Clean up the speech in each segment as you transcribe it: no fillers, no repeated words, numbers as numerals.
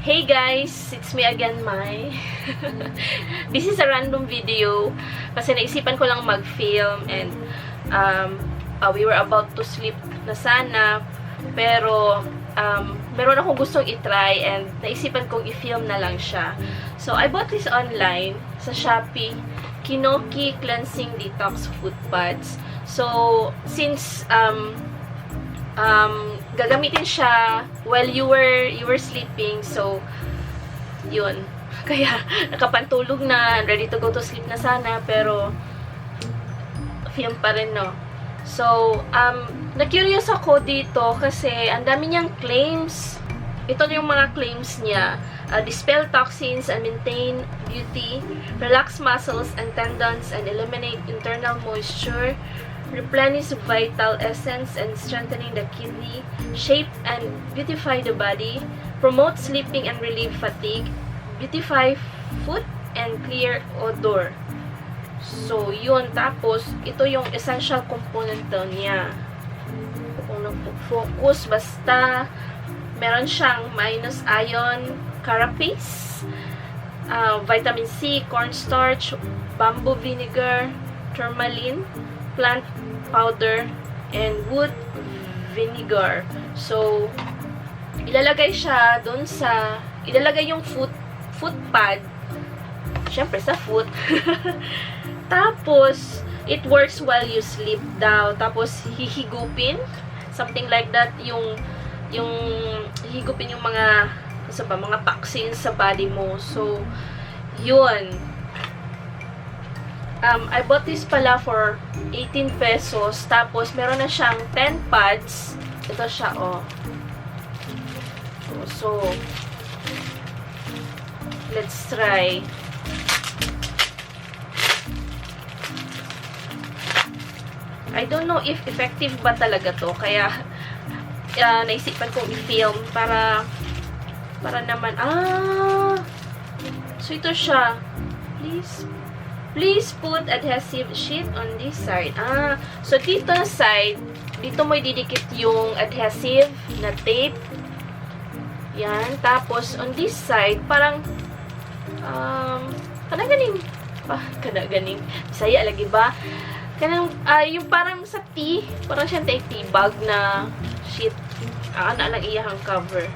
Hey guys! It's me again, Mai. This is a random video kasi naisipan ko lang mag-film and we were about to sleep na sana pero meron akong gustong i-try and naisipan kong i-film na lang siya. So, I bought this online sa Shopee. Kinoki Cleansing Detox Foot Pads. So, since gagamitin siya while you were sleeping, so yun, kaya nakapantulog na, ready to go to sleep na sana, pero film pa rin, no. So na-curious ako dito kasi ang dami niyang claims. Ito yung mga claims niya: dispel toxins and maintain beauty, relax muscles and tendons and eliminate internal moisture, replenish vital essence and strengthening the kidney, shape and beautify the body, promote sleeping and relieve fatigue, beautify foot and clear odor. So, yun. Tapos, ito yung essential component daw niya. Kung nag-focus, basta meron siyang minus ion carapace, vitamin C, cornstarch, bamboo vinegar, tourmaline, plant powder, and wood vinegar. So, ilalagay siya dun sa, ilalagay yung foot pad, syempre sa foot. Tapos, it works while you sleep daw. Tapos, hihigupin, something like that, yung hihigupin yung mga, mga toxins sa body mo. So, yun. I bought this pala for 18 pesos. Tapos, meron na siyang 10 pads. Ito siya, oh. So, let's try. I don't know if effective ba talaga to. Kaya, naisipan kong i-film para naman, so ito siya. Please put adhesive sheet on this side. So dito na side, dito mo ididikit yung adhesive na tape. Yan. Tapos, on this side, parang, kanaganing. Kanaganing. Bisaya, lagi ba? Kanang, yung parang sa tea, parang siyang tea bag na sheet. Ana lang iyahang cover.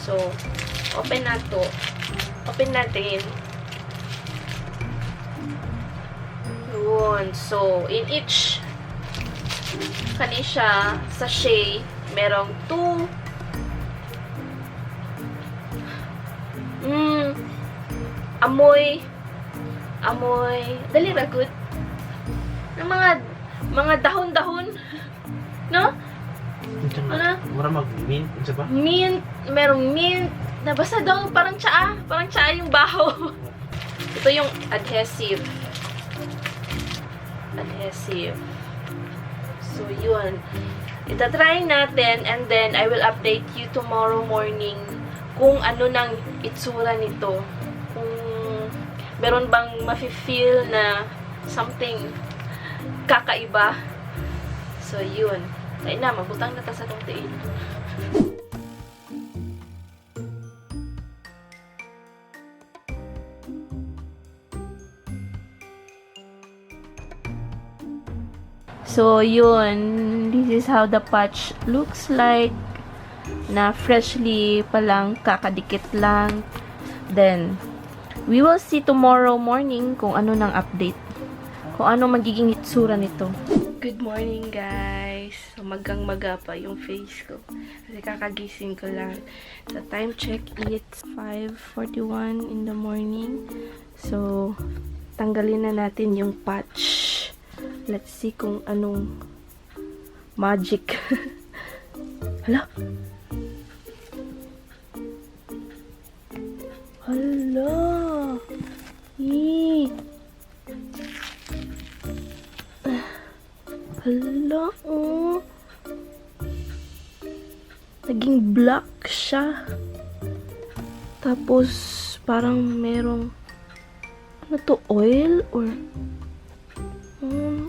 So, open na to. Open natin. Yun. So, in each kani siya sachet, merong 2 amoy dali ra good ng mga dahon-dahon, no? Ano? Mura mag-mint, isa ba? Mint, merong mint, nabasa daw parang tsaa yung baho. Ito yung adhesive. So, yun. Itatry natin and then I will update you tomorrow morning kung ano nang itsura nito. Kung meron bang mafe-feel na something kakaiba. So, yun. Ay na, magbutang na ta sa itong tiin. So, yun. This is how the patch looks like. Na freshly palang kakadikit lang. Then, we will see tomorrow morning kung ano nang update. Kung ano magiging itsura nito. Good morning, guys. So, magang-maga pa yung face ko. Kasi kakagising ko lang. The time check, it's 5:41 in the morning. So, tanggalin na natin yung patch. Let's see kung anong magic. Hala? Hala! Eee! Hala, oh. Naging black siya. Tapos, parang merong, ano to, oil? Or,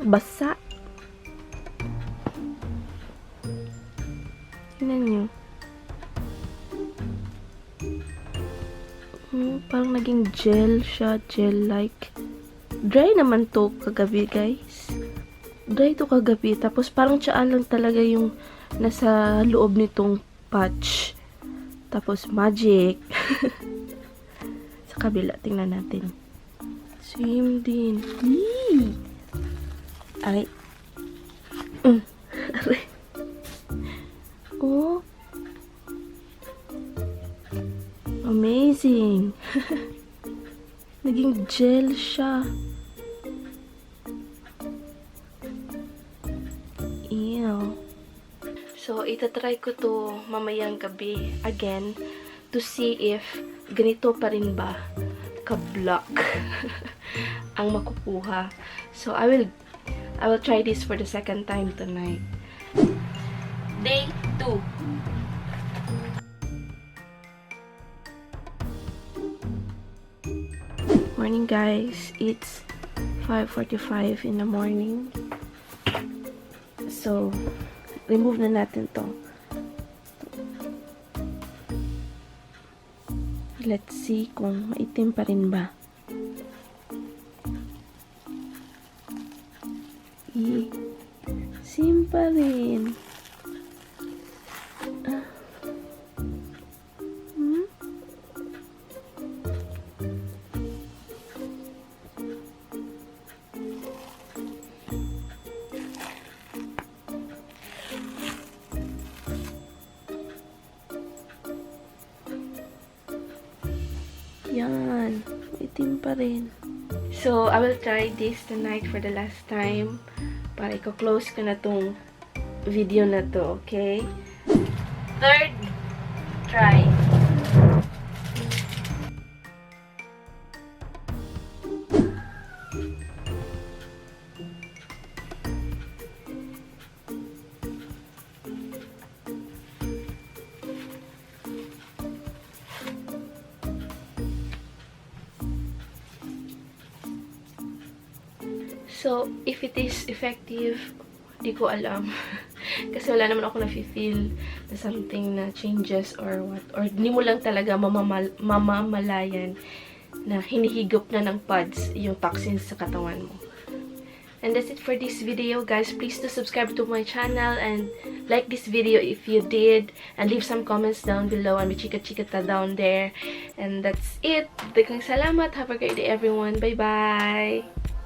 basa. Tingnan nyo. Parang naging gel siya, gel-like. Dry naman to kagabi, guys. Dry to kagabi. Tapos parang tiyaan lang talaga yung nasa loob nitong patch. Tapos magic. Sa kabila, tingnan natin. Same din. Yee! Aray. Aray. Oh. Amazing. Naging gel siya. Ew. So, itatry ko to mamayang gabi again to see if ganito pa rin ba ka-block ang makukuha. So, I will try this for the second time tonight. Day 2. Morning, guys. It's 5:45 in the morning. So, remove na natin to. Let's see kung maitim pa rin ba. Same pa rin. Yan. Itim pa rin. So, I will try this tonight for the last time. Para i-close ko na tong video na to, okay? Third try. So, if it is effective, di ko alam. Kasi wala naman ako na-feel na something na changes or what. Or di mo lang talaga mamamalayan na hinihigop na ng pads yung toxins sa katawan mo. And that's it for this video, guys. Please do subscribe to my channel and like this video if you did. And leave some comments down below. And may chika-chika down there. And that's it. Daghang salamat. Have a great day, everyone. Bye-bye.